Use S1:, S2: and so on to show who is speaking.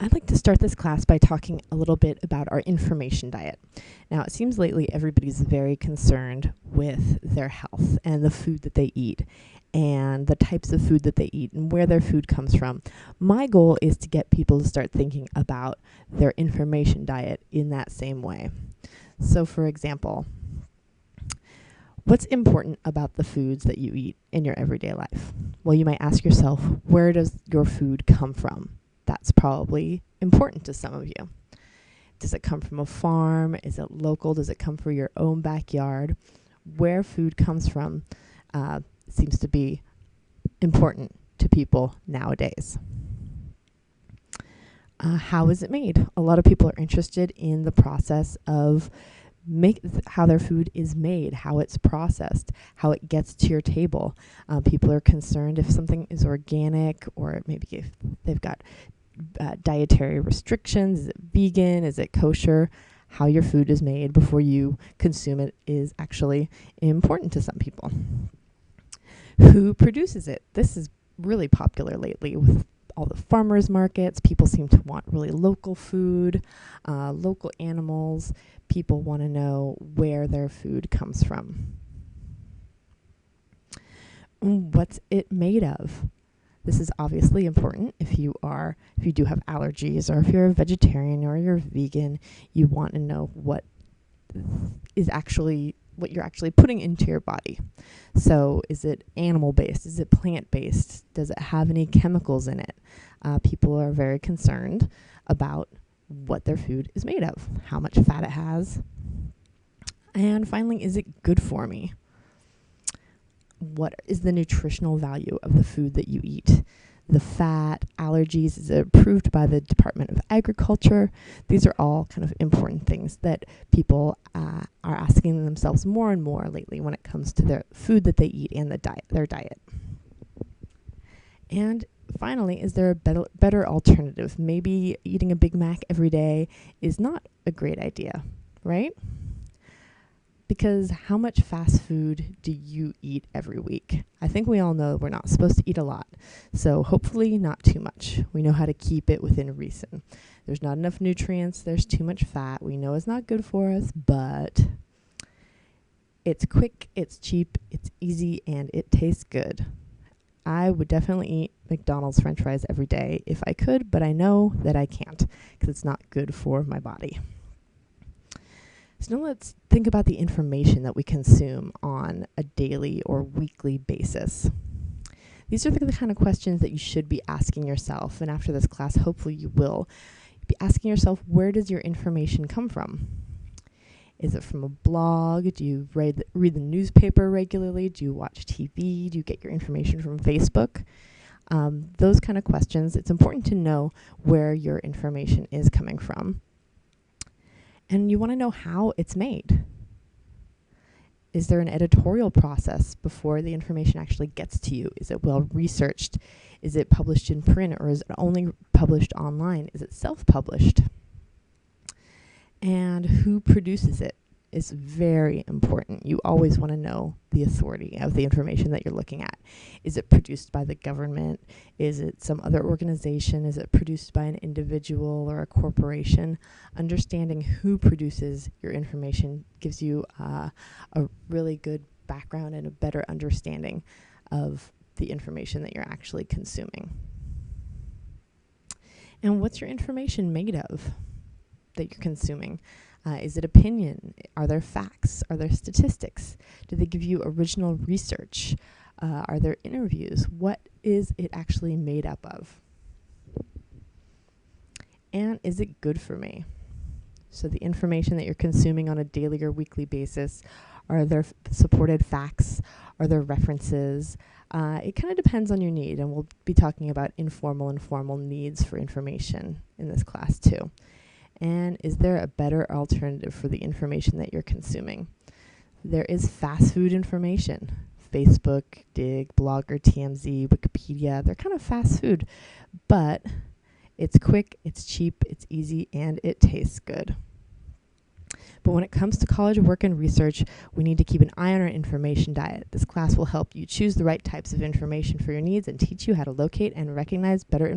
S1: I'd like to start this class by talking a little bit about our information diet. Now, it seems lately everybody's very concerned with their health and the food that they eat and the types of food that they eat and where their food comes from. My goal is to get people to start thinking about their information diet in that same way. So, for example, what's important about the foods that you eat in your everyday life? Well, you might ask yourself, where does your food come from? That's probably important to some of you. Does it come from a farm? Is it local? Does it come from your own backyard? Where food comes from seems to be important to people nowadays. How is it made? A lot of people are interested in the process of how their food is made, how it's processed, how it gets to your table. People are concerned if something is organic, or maybe if they've got dietary restrictions. Is it vegan? Is it kosher? How your food is made before you consume it is actually important to some people. Who produces it? This is really popular lately with all the farmers markets. People seem to want really local food, local animals. People want to know where their food comes from. What's it made of? This is obviously important if you do have allergies, or if you're a vegetarian or you're vegan. You want to know what you're actually putting into your body. So is it animal-based? Is it plant-based? Does it have any chemicals in it? People are very concerned about what their food is made of, how much fat it has. And finally, is it good for me? What is the nutritional value of the food that you eat? The fat, allergies, is it approved by the Department of Agriculture? These are all kind of important things that people are asking themselves more and more lately when it comes to their food that they eat and their diet. And finally, is there a better alternative? Maybe eating a Big Mac every day is not a great idea, right? Because how much fast food do you eat every week? I think we all know we're not supposed to eat a lot, so hopefully not too much. We know how to keep it within reason. There's not enough nutrients, there's too much fat. We know it's not good for us, but it's quick, it's cheap, it's easy, and it tastes good. I would definitely eat McDonald's French fries every day if I could, but I know that I can't because it's not good for my body. So now let's think about the information that we consume on a daily or weekly basis. These are the kind of questions that you should be asking yourself, and after this class, hopefully you will be asking yourself, where does your information come from? Is it from a blog? Do you read the newspaper regularly? Do you watch TV? Do you get your information from Facebook? Those kind of questions. It's important to know where your information is coming from. And you want to know how it's made. Is there an editorial process before the information actually gets to you? Is it well researched? Is it published in print, or is it only published online? Is it self-published? And who produces it is very important. You always want to know the authority of the information that you're looking at. Is it produced by the government? Is it some other organization? Is it produced by an individual or a corporation? Understanding who produces your information gives you a really good background and a better understanding of the information that you're actually consuming. And what's your information made of that you're consuming? Is it opinion? Are there facts? Are there statistics? Do they give you original research? Are there interviews? What is it actually made up of? And is it good for me? So the information that you're consuming on a daily or weekly basis, are there supported facts? Are there references? It kind of depends on your need, and we'll be talking about informal and formal needs for information in this class too. And is there a better alternative for the information that you're consuming? There is fast food information. Facebook, Dig, Blogger, TMZ, Wikipedia, they're kind of fast food, but it's quick, it's cheap, it's easy, and it tastes good. But when it comes to college work and research, we need to keep an eye on our information diet. This class will help you choose the right types of information for your needs and teach you how to locate and recognize better information